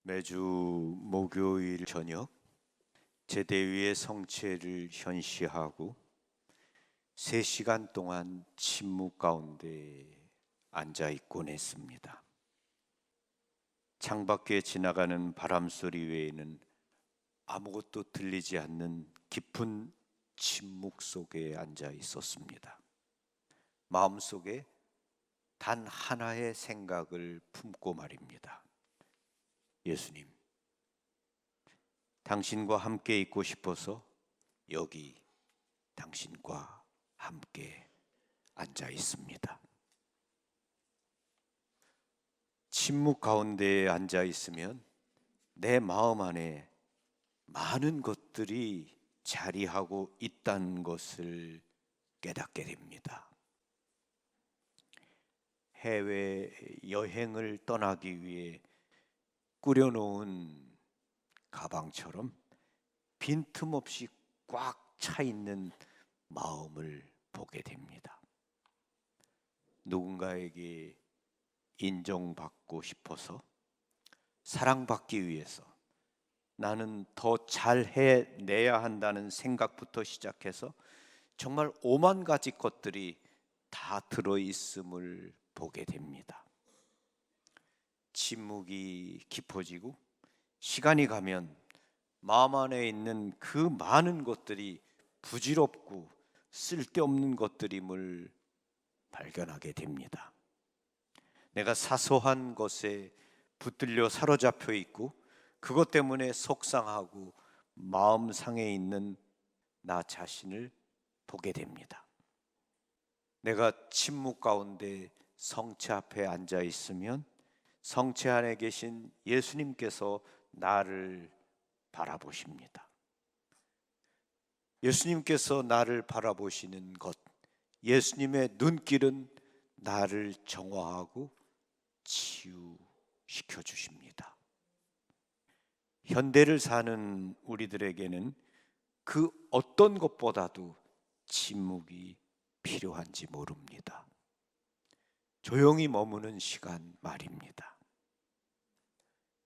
매주 목요일 저녁 제대위의 성체를 현시하고 3시간 동안 침묵 가운데 앉아 있곤 했습니다. 창밖에 지나가는 바람 소리 외에는 아무것도 들리지 않는 깊은 침묵 속에 앉아 있었습니다. 마음속에 단 하나의 생각을 품고 말입니다. 예수님, 당신과 함께 있고 싶어서 여기 당신과 함께 앉아 있습니다. 침묵 가운데에 앉아 있으면 내 마음 안에 많은 것들이 자리하고 있다는 것을 깨닫게 됩니다. 해외 여행을 떠나기 위해 꾸려놓은 가방처럼 빈틈없이 꽉 차 있는 마음을 보게 됩니다. 누군가에게 인정받고 싶어서, 사랑받기 위해서 나는 더 잘해내야 한다는 생각부터 시작해서 정말 오만 가지 것들이 다 들어있음을 보게 됩니다. 침묵이 깊어지고 시간이 가면 마음 안에 있는 그 많은 것들이 부질없고 쓸데없는 것들임을 발견하게 됩니다. 내가 사소한 것에 붙들려 사로잡혀 있고 그것 때문에 속상하고 마음 상해 있는 나 자신을 보게 됩니다. 내가 침묵 가운데 성체 앞에 앉아 있으면 성체 안에 계신 예수님께서 나를 바라보십니다. 예수님께서 나를 바라보시는 것, 예수님의 눈길은 나를 정화하고 치유시켜 주십니다. 현대를 사는 우리들에게는 그 어떤 것보다도 침묵이 필요한지 모릅니다. 조용히 머무는 시간 말입니다.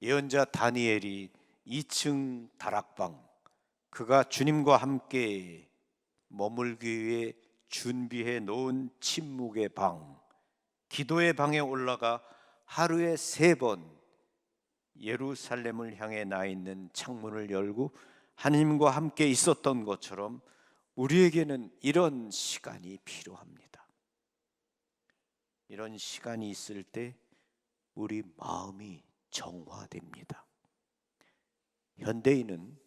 예언자 다니엘이 2층 다락방, 그가 주님과 함께 머물기 위해 준비해 놓은 침묵의 방, 기도의 방에 올라가 하루에 3번 예루살렘을 향해 나 있는 창문을 열고 하나님과 함께 있었던 것처럼 우리에게는 이런 시간이 필요합니다. 이런 시간이 있을 때 우리 마음이 정화됩니다. 현대인은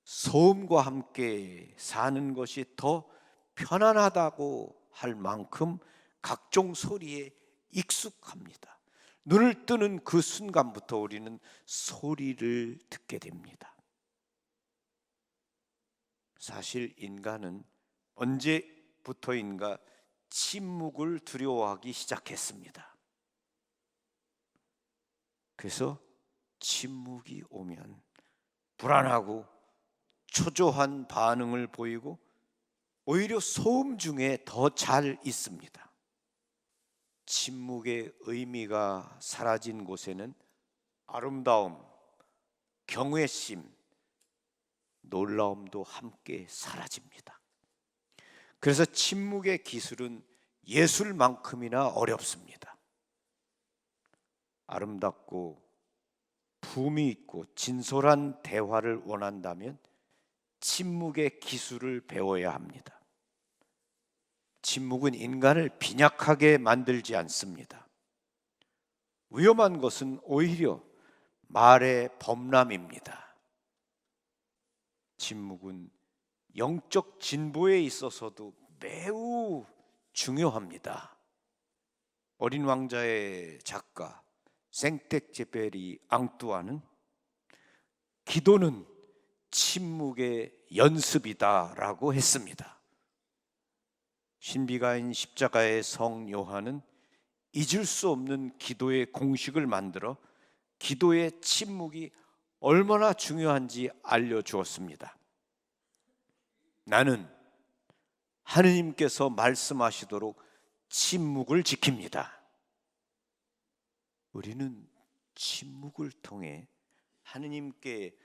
소음과 함께 사는 것이 더 편안하다고 할 만큼 각종 소리에 익숙합니다. 눈을 뜨는 그 순간부터 우리는 소리를 듣게 됩니다. 사실 인간은 언제부터인가 침묵을 두려워하기 시작했습니다. 그래서 침묵이 오면 불안하고 초조한 반응을 보이고 오히려 소음 중에 더 잘 있습니다. 침묵의 의미가 사라진 곳에는 아름다움, 경외심, 놀라움도 함께 사라집니다. 그래서 침묵의 기술은 예술만큼이나 어렵습니다. 아름답고 품이 있고 진솔한 대화를 원한다면 침묵의 기술을 배워야 합니다. 침묵은 인간을 빈약하게 만들지 않습니다. 위험한 것은 오히려 말의 범람입니다. 침묵은 영적 진보에 있어서도 매우 중요합니다. 어린 왕자의 작가 생텍제페리 앙뚜아는 기도는 침묵의 연습이다라고 했습니다. 신비가인 십자가의 성 요한은 잊을 수 없는 기도의 공식을 만들어 기도의 침묵이 얼마나 중요한지 알려주었습니다. 나는 하느님께서 말씀하시도록 침묵을 지킵니다. 우리는 침묵을 통해 하느님께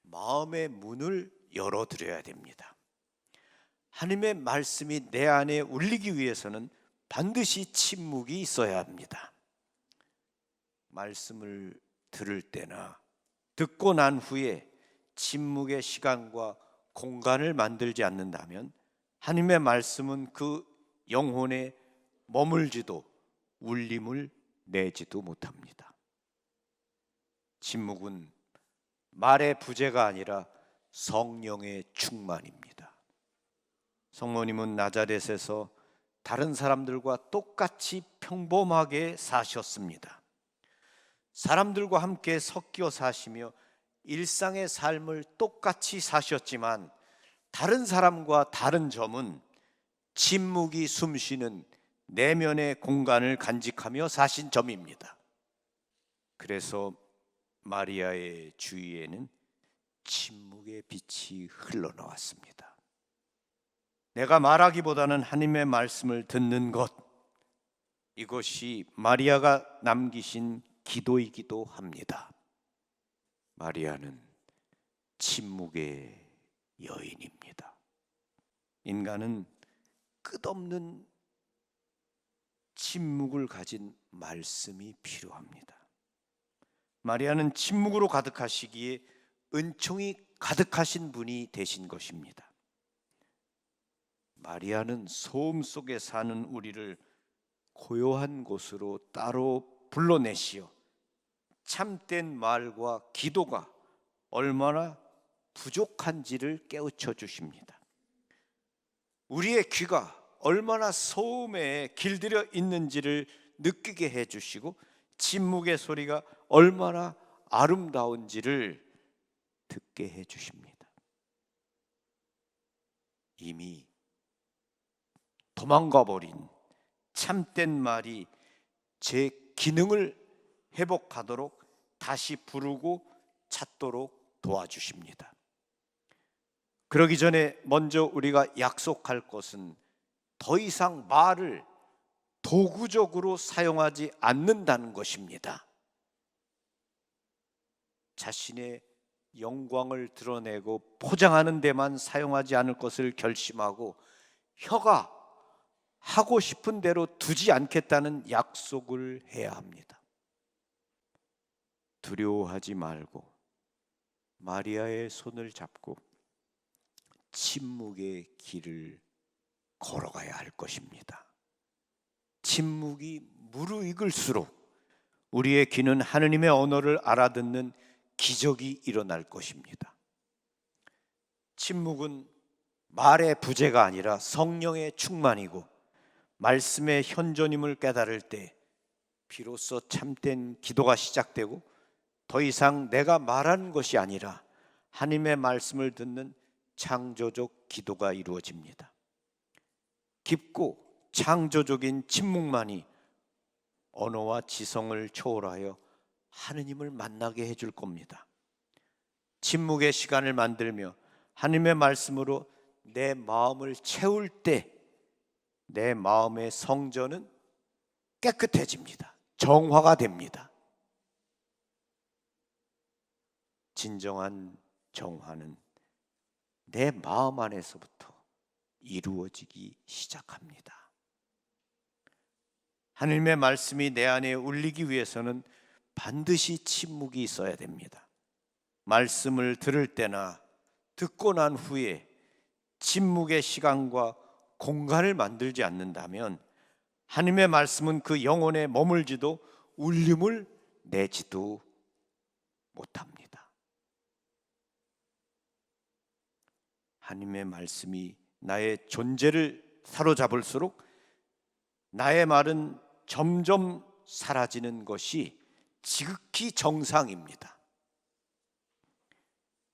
마음의 문을 열어드려야 됩니다. 하나님의 말씀이 내 안에 울리기 위해서는 반드시 침묵이 있어야 합니다. 말씀을 들을 때나 듣고 난 후에 침묵의 시간과 공간을 만들지 않는다면 하나님의 말씀은 그 영혼에 머물지도 울림을 내지도 못합니다. 침묵은 말의 부재가 아니라 성령의 충만입니다. 성모님은 나자렛에서 다른 사람들과 똑같이 평범하게 사셨습니다. 사람들과 함께 섞여 사시며 일상의 삶을 똑같이 사셨지만 다른 사람과 다른 점은 침묵이 숨쉬는 내면의 공간을 간직하며 사신 점입니다. 그래서 마리아의 주위에는 침묵의 빛이 흘러나왔습니다. 내가 말하기보다는 하나님의 말씀을 듣는 것, 이것이 마리아가 남기신 기도이기도 합니다. 마리아는 침묵의 여인입니다. 인간은 끝없는 침묵을 가진 말씀이 필요합니다. 마리아는 침묵으로 가득하시기에 은총이 가득하신 분이 되신 것입니다. 마리아는 소음 속에 사는 우리를 고요한 곳으로 따로 불러내시어 참된 말과 기도가 얼마나 부족한지를 깨우쳐 주십니다. 우리의 귀가 얼마나 소음에 길들여 있는지를 느끼게 해주시고 침묵의 소리가 얼마나 아름다운지를 듣게 해주십니다. 이미 도망가 버린 참된 말이 제 기능을 회복하도록 다시 부르고 찾도록 도와주십니다. 그러기 전에 먼저 우리가 약속할 것은 더 이상 말을 도구적으로 사용하지 않는다는 것입니다. 자신의 영광을 드러내고 포장하는 데만 사용하지 않을 것을 결심하고 혀가 하고 싶은 대로 두지 않겠다는 약속을 해야 합니다. 두려워하지 말고 마리아의 손을 잡고 침묵의 길을 걸어가야 할 것입니다. 침묵이 무르익을수록 우리의 귀는 하느님의 언어를 알아듣는 기적이 일어날 것입니다. 침묵은 말의 부재가 아니라 성령의 충만이고 말씀의 현존임을 깨달을 때 비로소 참된 기도가 시작되고 더 이상 내가 말하는 것이 아니라 하나님의 말씀을 듣는 창조적 기도가 이루어집니다. 깊고 창조적인 침묵만이 언어와 지성을 초월하여 하느님을 만나게 해줄 겁니다. 침묵의 시간을 만들며 하나님의 말씀으로 내 마음을 채울 때 내 마음의 성전은 깨끗해집니다. 정화가 됩니다. 진정한 정화는 내 마음 안에서부터 이루어지기 시작합니다. 하나님의 말씀이 내 안에 울리기 위해서는 반드시 침묵이 있어야 됩니다. 말씀을 들을 때나 듣고 난 후에 침묵의 시간과 공간을 만들지 않는다면 하나님의 말씀은 그 영혼에 머물지도 울림을 내지도 못합니다. 하나님의 말씀이 나의 존재를 사로잡을수록 나의 말은 점점 사라지는 것이 지극히 정상입니다.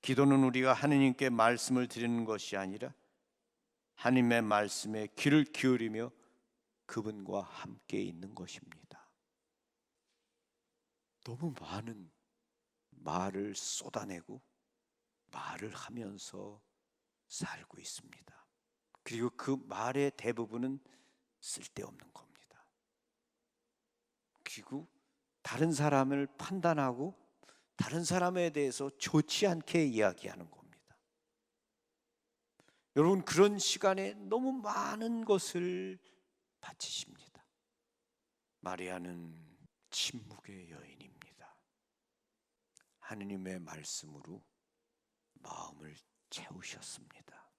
기도는 우리가 하느님께 말씀을 드리는 것이 아니라 하나님의 말씀에 귀를 기울이며 그분과 함께 있는 것입니다. 너무 많은 말을 쏟아내고 말을 하면서 살고 있습니다. 그리고 그 말의 대부분은 쓸데없는 겁니다. 그리고 다른 사람을 판단하고 다른 사람에 대해서 좋지 않게 이야기하는 겁니다. 여러분, 그런 시간에 너무 많은 것을 바치십니다. 마리아는 침묵의 여인입니다. 하느님의 말씀으로 마음을 채우셨습니다.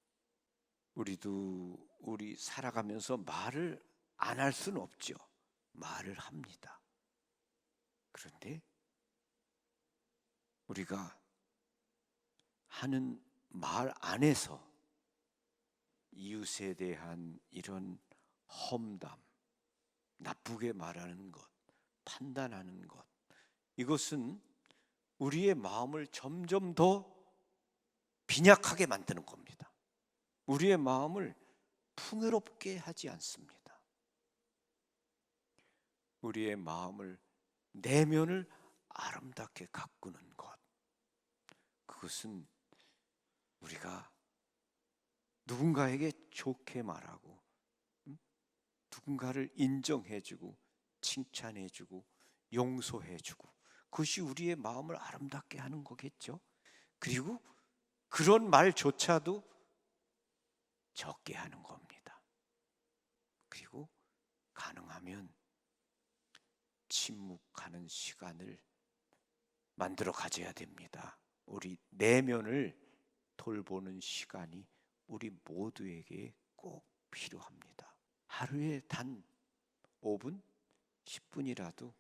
우리 살아가면서 말을 안 할 수는 없죠. 말을 합니다. 그런데 우리가 하는 말 안에서 이웃에 대한 이런 험담, 나쁘게 말하는 것, 판단하는 것, 이것은 우리의 마음을 점점 더 빈약하게 만드는 겁니다. 우리의 마음을 풍요롭게 하지 않습니다. 우리의 마음을, 내면을 아름답게 가꾸는 것, 그것은 우리가 누군가에게 좋게 말하고, 누군가를 인정해주고 칭찬해주고 용서해주고, 그것이 우리의 마음을 아름답게 하는 거겠죠. 그리고 그런 말조차도 적게 하는 겁니다. 그리고 가능하면 침묵하는 시간을 만들어 가져야 됩니다. 우리 내면을 돌보는 시간이 우리 모두에게 꼭 필요합니다. 하루에 단 5분, 10분이라도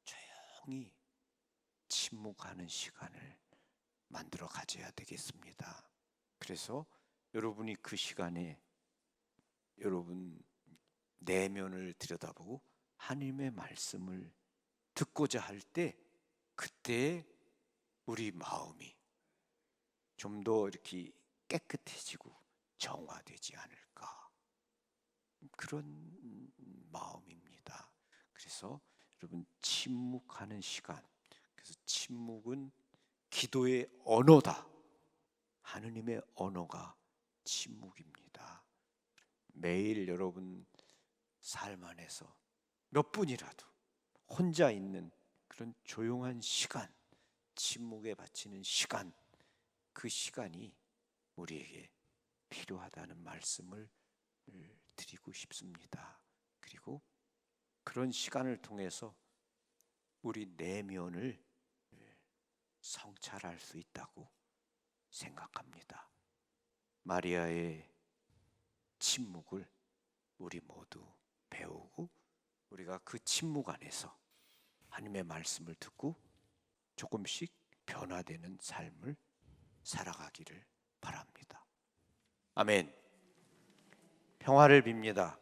조용히 침묵하는 시간을 만들어 가져야 되겠습니다. 그래서 여러분이 그 시간에 여러분 내면을 들여다보고 하나님의 말씀을 듣고자 할 때, 그때 우리 마음이 좀 더 이렇게 깨끗해지고 정화되지 않을까, 그런 마음입니다. 그래서 여러분, 침묵하는 시간, 그래서 침묵은 기도의 언어다. 하느님의 언어가 침묵입니다. 매일 여러분 삶 안에서 몇 분이라도 혼자 있는 그런 조용한 시간, 침묵에 바치는 시간, 그 시간이 우리에게 필요하다는 말씀을 드리고 싶습니다. 그리고 그런 시간을 통해서 우리 내면을 성찰할 수 있다고 생각합니다. 마리아의 침묵을 우리 모두 배우고, 우리가 그 침묵 안에서 하나님의 말씀을 듣고 조금씩 변화되는 삶을 살아가기를 바랍니다. 아멘. 평화를 빕니다.